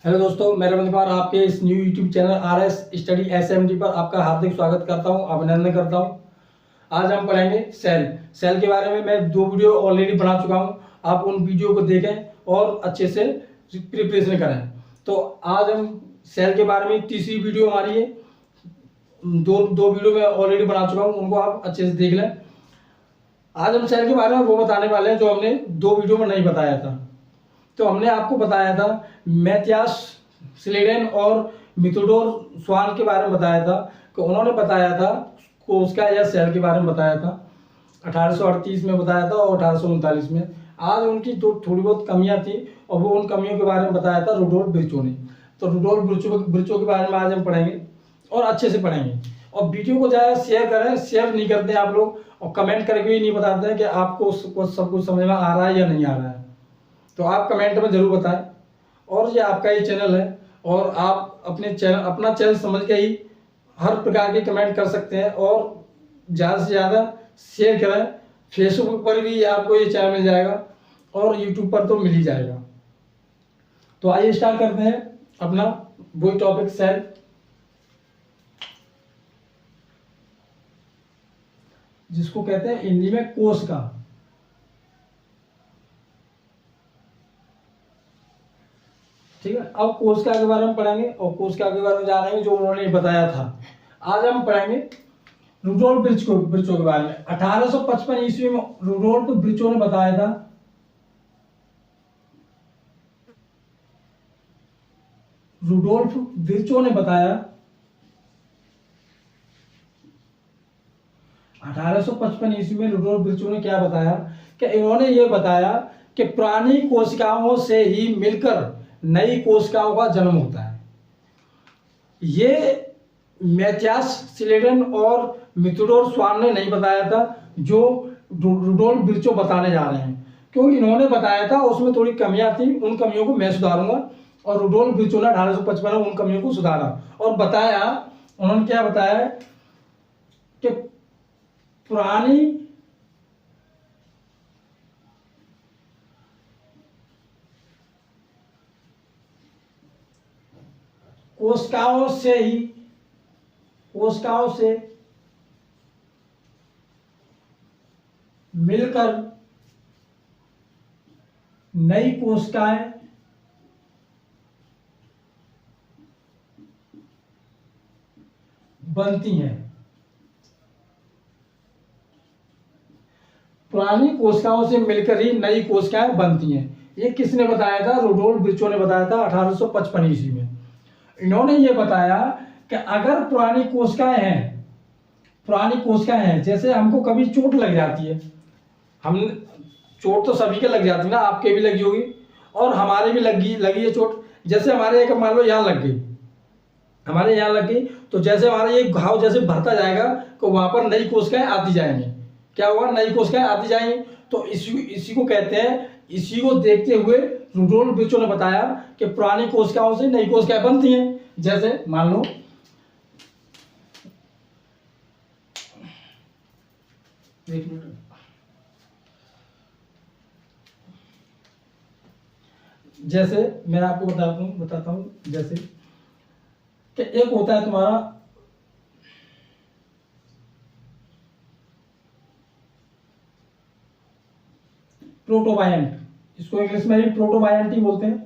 Hello दोस्तों, मैं रविंद्र कुमार आपके इस new YouTube channel RS study SMD पर आपका हार्दिक स्वागत करता हूं, अभिनंदन करता हूं। आज हम पढ़ेंगे सेल के बारे में। मैं 2 वीडियो ऑलरेडी बना चुका हूं, आप उन वीडियो को देखें और अच्छे से प्रिपरेशन करें। तो आज हम सेल के बारे में तीसरी वीडियो हमारी है। दो वीडियो मैं ऑलरेडी बना चुका हूँ, उनको आप अच्छे से देख लें। आज हम सेल के बारे में वो बताने वाले हैं जो हमने 2 वीडियो में नहीं बताया था। तो हमने आपको बताया था मैथियास स्लेडेन और मिथुडोर स्वान के बारे में बताया था कि उन्होंने बताया था कोस्का या सेल के बारे में बताया था। 1838 में बताया था और 1839 में। आज उनकी थोड़ी बहुत कमियां थी और वो उन कमियों के बारे में बताया था रुडोल्फ विर्चो ने। तो रुडोल्फ विर्चो के बारे में आज हम पढ़ेंगे और अच्छे से पढ़ेंगे। और वीडियो को ज़्यादा शेयर करें, शेयर नहीं करते आप लोग और कमेंट करके भी नहीं बताते हैं कि आपको सब कुछ समझ में आ रहा है या नहीं आ रहा है। तो आप कमेंट में जरूर बताएं। और ये आपका ही चैनल है और आप अपना चैनल समझ के ही हर प्रकार के कमेंट कर सकते हैं और ज़्यादा से ज़्यादा शेयर करें। फेसबुक पर भी आपको ये चैनल मिल जाएगा और यूट्यूब पर तो मिल ही जाएगा। तो आइए स्टार्ट करते हैं अपना वही टॉपिक सेल। जिसको कहते हैं हिंदी में कोशिका। ठीक है, अब कोशिका के बारे में पढ़ेंगे और कोशिका के बारे में जानेंगे जो उन्होंने बताया था। आज हम पढ़ेंगे रुडोल्फ विर्चो के बारे में। 1855 ईस्वी में रुडोल्फ विर्चो ने बताया था। रुडोल्फ विर्चो ने बताया 1855 ईस्वी में रुडोल्फ विर्चो ने क्या बताया कि इन्होंने ये बताया कि पुरानी कोशिकाओं से ही मिलकर नई कोशिकाओं का जन्म होता है। ये मैथियास स्लेडेन और मिथुडोर स्वान ने नहीं बताया था, जो रुडोल्फ विर्चो बताने जा रहे हैं। क्योंकि इन्होंने बताया था उसमें थोड़ी कमियां थी, उन कमियों को मैं सुधारूंगा। और रुडोल्फ विर्चो ने 1855 में उन कमियों को सुधारा और बताया। उन्होंने क्या बताया कि पुरानी कोशिकाओं से मिलकर नई कोशिकाएं बनती हैं। पुरानी कोशिकाओं से मिलकर ही नई कोशिकाएं बनती हैं। ये किसने बताया था? रुडोल्फ विर्चो ने बताया था 1855 ईस्वी में। इन्होंने ये बताया कि अगर पुरानी कोशिकाएं हैं, जैसे हमको कभी चोट लग जाती है, हम चोट तो सभी के लग जाती है ना, आपके भी लगी होगी और हमारे भी लगी है चोट। जैसे हमारे एक मान लो यहाँ लग गई, तो जैसे हमारा ये घाव जैसे भरता जाएगा तो वहां पर नई कोशिकाएं आती जाएंगी। क्या हुआ? नई कोशिकाएं आती जाएंगी। तो इसी को कहते हैं, इसी को देखते हुए रुडोल्फ विर्चो ने बताया कि पुरानी कोशिकाओं से नई कोशिकाएं बनती हैं। जैसे मान लो एक मिनट, जैसे मैं आपको बताता हूं जैसे कि एक होता है तुम्हारा प्रोटोबायंट। इसको इंग्लिश में भी प्रोटोबायंट ही बोलते हैं।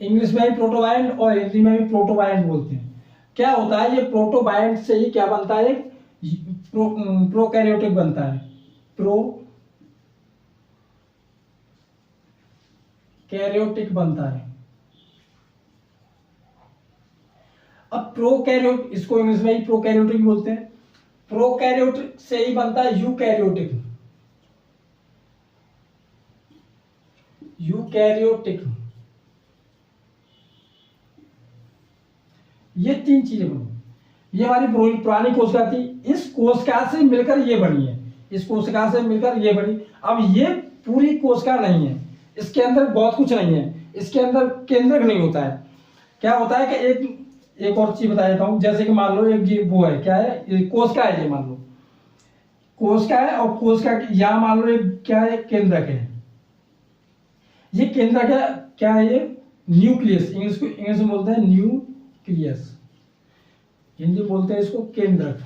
इंग्लिश में भी प्रोटोबायंट और हिंदी में भी प्रोटोबायंट बोलते हैं। क्या होता है? ये प्रोटोबायंट से ही क्या बनता है? प्रोकैरियोटिक बनता है। प्रोकैरियोटिक बनता है। अब प्रोकैरियोट, इसको इंग्लिश में ही प्रोकैरियोटिक बोलते हैं। प्रोकैरियोटिक से ही बनता है यूकैरियोटिक। ये 3 चीजें बनी। ये हमारी पुरानी कोशिका थी, इस कोशिका से मिलकर ये बनी है। इस कोशिका से मिलकर ये बनी। अब ये पूरी कोशिका नहीं है, इसके अंदर बहुत कुछ नहीं है, इसके अंदर केंद्रक नहीं होता है। क्या होता है कि एक और चीज बता देता हूं। जैसे कि मान लो एक वो है, क्या है? कोशिका है। ये मान लो कोशिका है और कोशिका यहाँ मान लो क्या है? केंद्रक है। ये केंद्र क्या क्या है? ये न्यूक्लियस, इंग्लिश में बोलते हैं न्यूक्लियस, हिंदी में बोलते हैं इसको केंद्रक।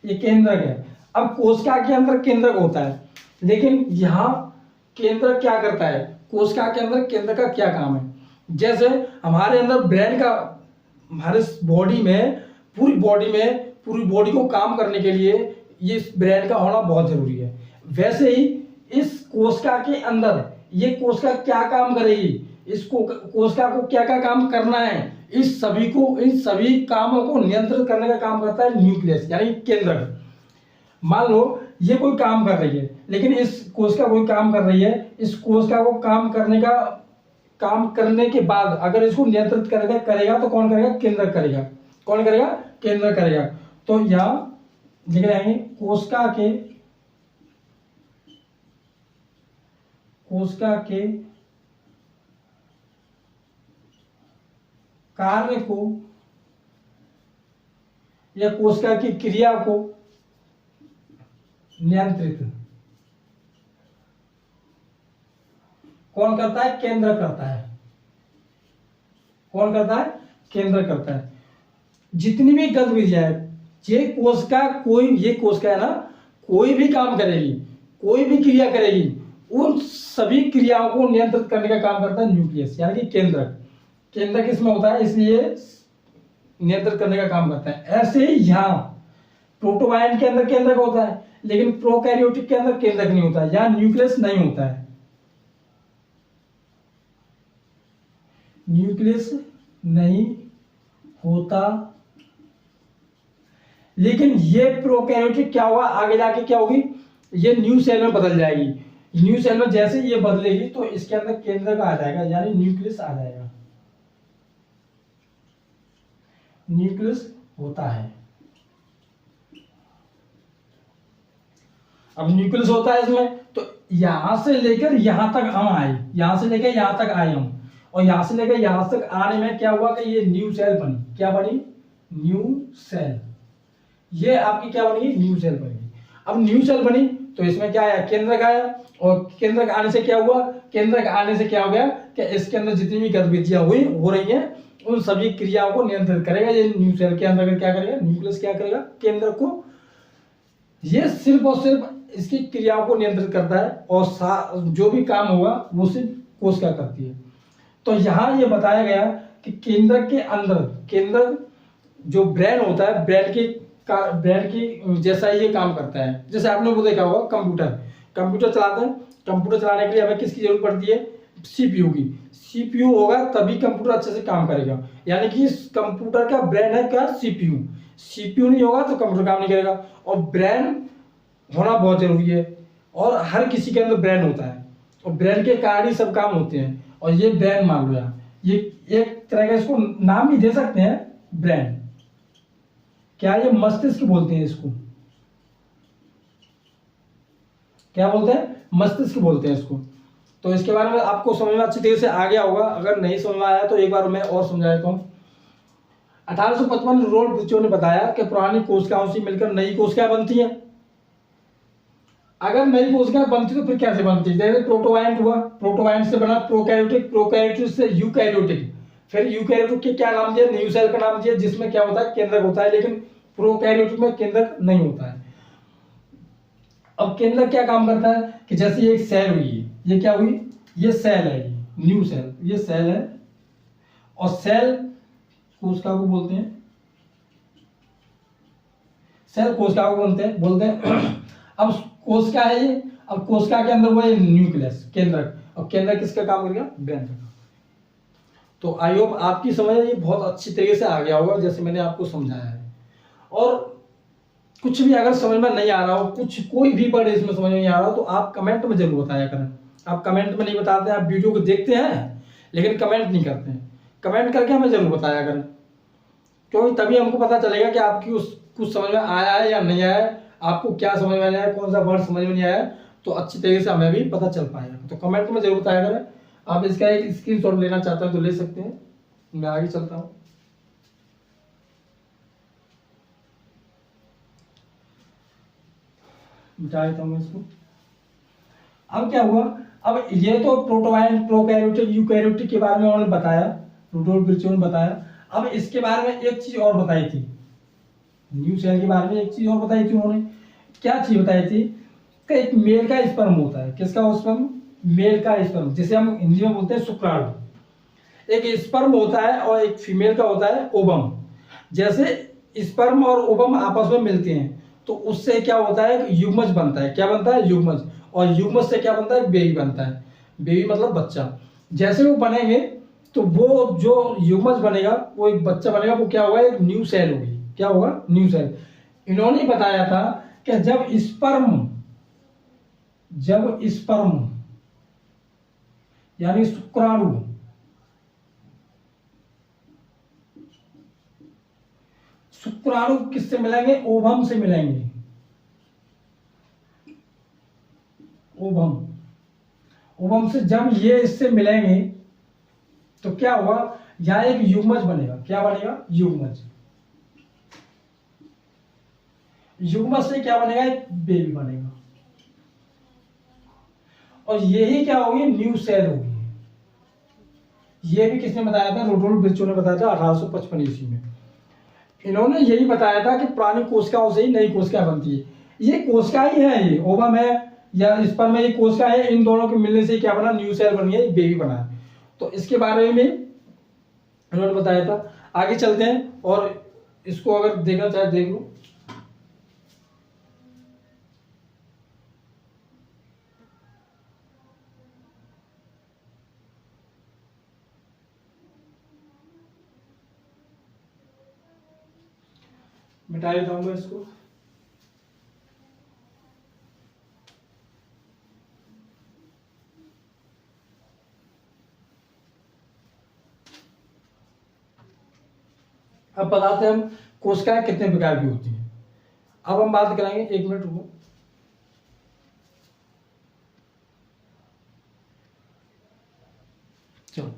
ये केंद्रक है। अब कोशिका के अंदर केंद्रक होता है, लेकिन यहाँ केंद्रक क्या करता है? कोशिका के अंदर केंद्रक का क्या काम है? जैसे हमारे अंदर ब्रेन का, हमारे बॉडी में, पूरी बॉडी को काम करने के लिए ये ब्रेन का होना बहुत जरूरी है। वैसे ही इस कोशिका के अंदर ये कोशिका क्या काम करेगी, इसको कोशिका को क्या क्या काम करना है, इस सभी कामों को नियंत्रित करने का काम करता है न्यूक्लियस यानी केंद्रक। मान लो ये कोई काम कर रही है, लेकिन इस कोशिका कोई काम कर रही है, इस कोशिका को काम करने के बाद अगर इसको नियंत्रित करेगा तो कौन करेगा? केंद्रक करेगा। कौन करेगा? केंद्रक करेगा। तो यहां लिख रहे हैं कोशिका के कार्य को या कोशिका की क्रिया को नियंत्रित कौन करता है? केंद्र करता है। कौन करता है? केंद्र करता है। जितनी भी गतिविधियां है, ये कोशिका है ना, कोई भी काम करेगी, कोई भी क्रिया करेगी, उन सभी क्रियाओं को नियंत्रित करने का काम करता है न्यूक्लियस यानी कि केंद्रक। केंद्रक इसमें होता है, इसलिए नियंत्रित करने का काम करता है। ऐसे ही यहाँ प्रोटोबायंट के अंदर केंद्रक होता है, लेकिन प्रोकैरियोटिक के अंदर केंद्रक नहीं होता है, यहाँ न्यूक्लियस नहीं होता है। न्यूक्लियस नहीं होता, लेकिन ये प्रोकैरियोटिक क्या होगा? आगे जाके क्या होगी? ये न्यू सेल में बदल जाएगी। न्यू सेल में जैसे ये बदलेगी तो इसके अंदर केंद्रक आ जाएगा यानी न्यूक्लियस आ जाएगा। न्यूक्लियस होता है। अब न्यूक्लियस होता है इसमें, तो यहां से लेकर यहां तक हम आए, यहां से लेकर यहां तक आए हम, और यहां से लेकर यहां तक आने में क्या हुआ कि ये न्यू सेल बनी। क्या बनी? New cell. ये आपकी क्या बनेगी? न्यू सेल बनेगी। अब न्यू सेल बनी तो इसमें क्या आया? केंद्रक आया, और केंद्रक आने से क्या हुआ? केंद्रक आने से क्या हो गया कि इसके अंदर जितनी भी गतिविधियां हो रही हैं, उन सभी क्रियाओं को नियंत्रित करेगा ये न्यू सेल के अंदर। क्या करेगा? न्यूक्लियस क्या करेगा? केंद्रक को, ये सिर्फ और सिर्फ इसकी क्रियाओं को नियंत्रित करता है, और जो भी काम होगा वो सिर्फ कोशिका करती है। तो यहां ये बताया गया कि केंद्रक के अंदर, केंद्रक जो ब्रेन होता है, ब्रेन की जैसा ये काम करता है। जैसे आपने वो देखा होगा, कंप्यूटर चलाते हैं, कंप्यूटर चलाने के लिए हमें किसकी जरूरत पड़ती है? सीपीयू की। सीपीयू होगा तभी कंप्यूटर अच्छे से काम करेगा, यानी कि कंप्यूटर का ब्रेन है क्या? सीपीयू। सीपीयू नहीं होगा तो कंप्यूटर काम नहीं करेगा, और ब्रेन होना बहुत जरूरी है, और हर किसी के अंदर ब्रेन होता है, और ब्रेन के कारण ही सब काम होते हैं। और ये ब्रेन मान लो यार, ये एक तरह का इसको नाम भी दे सकते हैं, ब्रेन। क्या ये मस्तिष्क बोलते हैं इसको? क्या बोलते हैं? मस्तिष्क बोलते हैं इसको। तो इसके बारे में आपको समझ में अच्छी तरीके से आ गया होगा। अगर नहीं समझ में आया तो एक बार मैं और समझा देता हूँ। 1855 रोल ब्रिचो ने बताया कि पुरानी कोशिकाओं से मिलकर नई कोशिकाएं बनती हैं। अगर नई कोशिकाएं बनती तो फिर कैसे बनती? जैसे प्रोटोबायंट हुआ, प्रोटोबायंट से बना प्रोकैरियोटिक, प्रोकैरियोटिक से यूकैरियोटिक, फिर यूकैरियोटिक के क्या नाम दिया? न्यू सेल का नाम दिया, जिसमें क्या होता है? केंद्रक होता है, लेकिन प्रोकैरियोटिक में केंद्रक नहीं होता है। अब केंद्रक क्या काम करता है कि जैसे ये एक सेल हुई, ये क्या हुई? ये सेल है, न्यू सेल, ये सेल है, और सेल कोशिका को बोलते हैं, सेल कोशिका को बोलते हैं। अब कोशिका है ये, अब कोशिका के अंदर वो है न्यूक्लियस, केंद्रक, और केंद्रक किसका काम करेगा? ब्रेन का। तो आई होप आपकी समझ ये बहुत अच्छी तरीके से आ गया होगा, जैसे मैंने आपको समझाया है। और कुछ भी अगर समझ में नहीं आ रहा हो, कोई भी वर्ड इसमें समझ में नहीं आ रहा हो, तो आप कमेंट में जरूर बताया करें। आप कमेंट में नहीं बताते, आप वीडियो को देखते हैं लेकिन कमेंट नहीं करते हैं। कमेंट करके हमें जरूर बताया करें, क्योंकि तभी हमको पता चलेगा कि आपकी कुछ समझ में आया है या नहीं आया है, आपको क्या समझ में आया है, कौन सा वर्ड समझ में नहीं आया है, तो अच्छी तरीके से हमें भी पता चल पाएगा। तो कमेंट में जरूर बताया करें। आप इसका एक स्क्रीनशॉट लेना चाहते हैं तो ले सकते हैं। मैं आगे चलता हूँ। मिटा देता हूँ इसको। अब क्या हुआ? अब ये तो प्रोटोबायंट, प्रोकैरियोटिक, यूकैरियोटिक के बारे में उन्होंने बताया, रुडोल्फ विर्चो ने बताया। अब इसके बारे में एक चीज और बताई थी, न्यू सेल के बारे में एक चीज और बताई थी उन्होंने। क्या चीज बताई थी कि एक मेल का स्पर्म होता है। किसका स्पर्म? मेल का स्पर्म, जिसे हम हिंदी में बोलते हैं शुक्राणु। एक स्पर्म होता है और एक फीमेल का होता है ओवम। जैसे स्पर्म और ओवम आपस में मिलते हैं तो उससे क्या होता है, युग्मज बनता है। क्या बनता है? युग्मज। और युग्मज से क्या बनता है? बेबी बनता है। बेबी मतलब बच्चा। जैसे वो बनेंगे तो वो जो युग्मज बनेगा वो एक बच्चा बनेगा, वो क्या होगा? एक न्यू सेल होगी। क्या होगा? New cell. इन्होंने बताया था कि जब स्पर्म यानी शुक्राणु किससे मिलेंगे? ओवम से मिलेंगे। ओवम से जब ये इससे मिलेंगे तो क्या होगा? यहां एक युग्मज बनेगा। क्या बनेगा? युग्मज। युग्मज से क्या बनेगा? एक बेबी बनेगा। और यही क्या होगी? न्यू सेल होगी। ये भी किसने बताया था? रुडोल्फ विर्चो ने बताया था 1855 ईस्वी में। इन्होंने यही बताया था कि पुरानी कोशिकाओं से ही नई कोशिका बनती है। ये कोशिका ही है, ये ओवम है या स्पर्म में, ये कोशिका है। इन दोनों के मिलने से क्या बना? न्यू सेल बन गया, एक बेबी बना। तो इसके बारे में इन्होंने बताया था। आगे चलते हैं और इसको अगर देखना चाहे देख लो। मिटा देता हूं मैं इसको। अब बताते हैं हम कोशिकाएं कितने प्रकार की होती हैं। अब हम बात करेंगे, एक मिनट रुको। चलो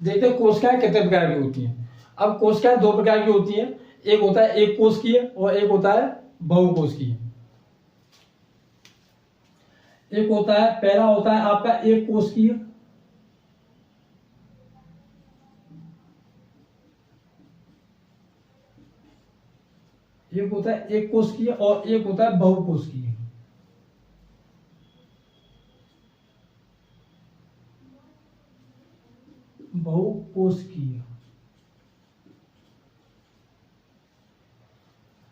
देखते हैं कोशिकाएं कितने प्रकार की होती हैं। अब कोशिकाएं दो प्रकार की होती हैं। एक होता है एक कोशिकीय और एक होता है बहुकोशिकीय। एक होता है, पहला होता है आपका एक कोशिकीय, एक होता है एक कोशिकीय और एक होता है बहुकोशिकीय। बहुकोशिकीय।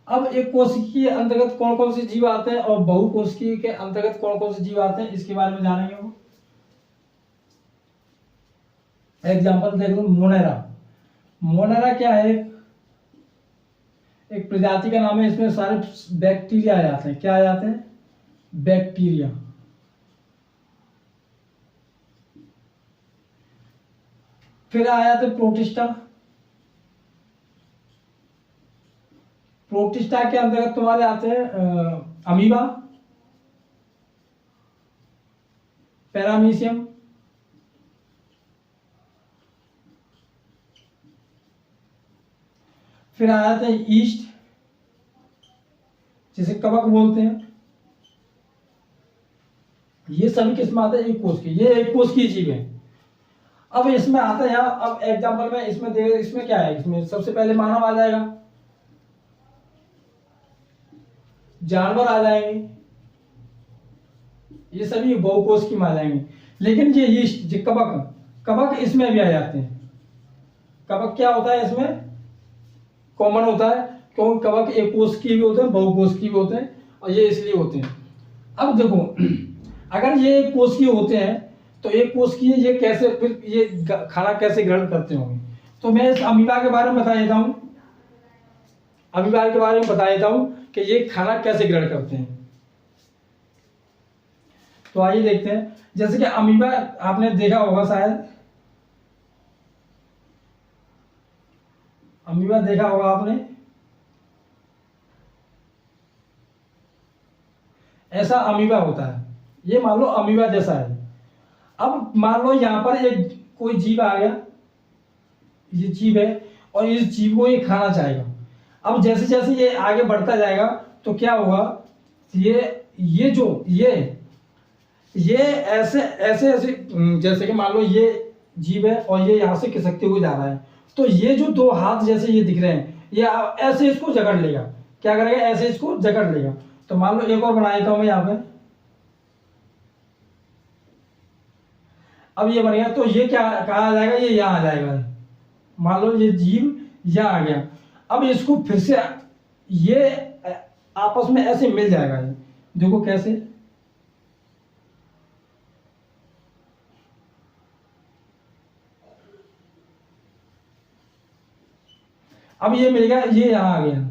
अब एक कोशिकीय के अंतर्गत कौन कौन से जीव आते हैं और बहुकोशिकीय के अंतर्गत कौन कौन से जीव आते हैं, इसके बारे में जानेंगे हम। एग्जाम्पल देख लो, मोनेरा। मोनेरा क्या है? एक प्रजाति का नाम है। इसमें सारे बैक्टीरिया आ जाते हैं। क्या आ जाते हैं? बैक्टीरिया। फिर आ जाते प्रोटिस्टा। प्रोटिस्टा के अंतर्गत तुम्हारे आते हैं अमीबा, पैरामीशियम, फिर आ जाते हैं ईस्ट, जिसे कवक बोलते हैं। ये सभी किसमें आते हैं? एक कोश की। ये एक कोश की जीव है। अब इसमें आता है यहाँ, अब एग्जाम्पल में इसमें देख, इसमें क्या है? इसमें सबसे पहले मानव आ जाएगा, जानवर आ जाएंगे, ये सभी बहुकोश की में आ जाएंगे। लेकिन ये यीस्ट, जो कवक, कवक इसमें भी आ जाते हैं। कवक क्या होता है? इसमें कॉमन होता है, क्योंकि कवक एक कोश की भी होते हैं, बहुकोश की भी होते हैं, और ये इसलिए होते हैं। अब देखो, अगर ये एक कोश की होते हैं तो एक कोश की ये कैसे, फिर ये खाना कैसे ग्रहण करते होंगे? तो मैं इस अमीबा के बारे में बता देता हूं। अमीबा के बारे में बता देता हूं कि ये खाना कैसे ग्रहण करते हैं। तो आइए देखते हैं। जैसे कि अमीबा आपने देखा होगा शायद, अमीबा देखा होगा आपने, ऐसा अमीबा होता है। ये मान लो अमीबा जैसा है। अब मान लो यहां पर एक कोई जीव आ गया, ये जीव है, और इस जीव को ये खाना चाहेगा। अब जैसे जैसे ये आगे बढ़ता जाएगा तो क्या होगा? ये ये ऐसे ऐसे ऐसे जैसे कि मान लो ये जीव है और ये यहाँ से खिसकते हुए जा रहा है, तो ये जो दो हाथ जैसे ये दिख रहे हैं, ये ऐसे इसको जकड़ लेगा। क्या करेगा? ऐसे इसको जकड़ लेगा। तो मान लो एक और बना देता हूं मैं यहाँ पे। अब ये बन गया, तो ये क्या कहाँ आ जाएगा? ये यहाँ आ जाएगा। मान लो ये जीव यहाँ आ गया। अब इसको फिर से ये आपस में ऐसे मिल जाएगा। ये देखो कैसे, अब ये मिल गया, ये यहाँ आ गया।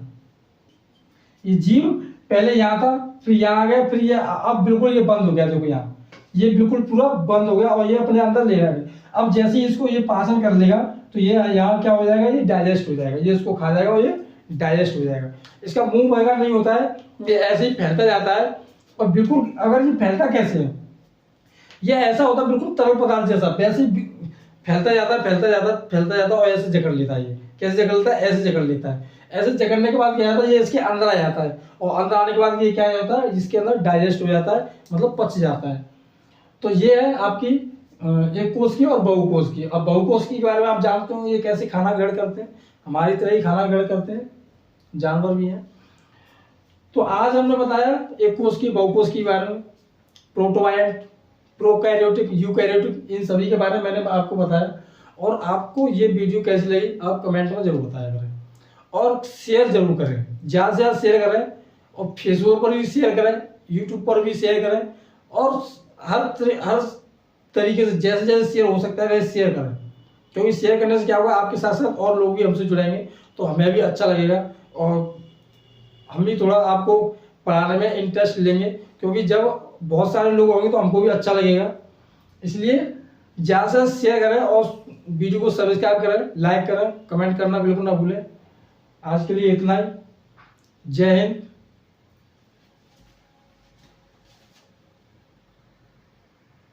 ये जीव पहले यहाँ था, फिर यहाँ आ गया, फिर ये अब बिल्कुल ये बंद हो गया। देखो यहाँ ये बिल्कुल पूरा बंद हो गया और ये अपने अंदर ले रहा है। अब जैसे ही इसको ये पाचन कर लेगा तो ये यहाँ क्या हो जाएगा? ये डाइजेस्ट हो जाएगा। ये इसको खा जाएगा और ये डाइजेस्ट हो जाएगा। इसका मुंह वगैरह नहीं होता है, ये ऐसे ही फैलता जाता है। और बिल्कुल अगर ये फैलता कैसे है? ये ऐसा होता है बिल्कुल तरल पदार्थ जैसा, वैसे ही फैलता जाता है, फैलता जाता है, फैलता जाता है और ऐसे जकड़ लेता है। ये कैसे जकड़ता है? ऐसे जकड़ लेता है। ऐसे जकड़ने के बाद क्या होता है? ये इसके अंदर आ जाता है और अंदर आने के बाद ये क्या होता है? इसके अंदर डाइजेस्ट हो जाता है, मतलब पच जाता है। तो ये है आपकी एक कोष की और बहुकोष की। अब बहुकोष की के बारे में आप जानते हो ये कैसे खाना ग्रहण करते हैं, हमारी तरह ही खाना ग्रहण करते हैं, जानवर भी हैं। तो आज हमने बताया एक कोष की, बहुकोष की बारे में, प्रोटोबायंट, प्रोकैरियोटिक, यूकैरियोटिक, इन सभी के बारे में मैंने आपको बताया। और आपको ये वीडियो कैसी लगी आप कमेंट में जरूर बताया करें और शेयर जरूर करें, ज़्यादा से ज़्यादा शेयर करें। और फेसबुक पर भी शेयर करें, यूट्यूब पर भी शेयर करें और हर तरीके से जैसे जैसे शेयर हो सकता है वैसे शेयर करें। क्योंकि शेयर करने से क्या होगा? आपके साथ साथ और लोग भी हमसे जुड़ेंगे तो हमें भी अच्छा लगेगा और हम भी थोड़ा आपको पढ़ाने में इंटरेस्ट लेंगे। क्योंकि जब बहुत सारे लोग होंगे तो हमको भी अच्छा लगेगा। इसलिए ज़्यादा से ज़्यादा शेयर करें और वीडियो को सब्सक्राइब करें, लाइक करें, कमेंट करना बिल्कुल ना भूलें। आज के लिए इतना ही। जय हिंद।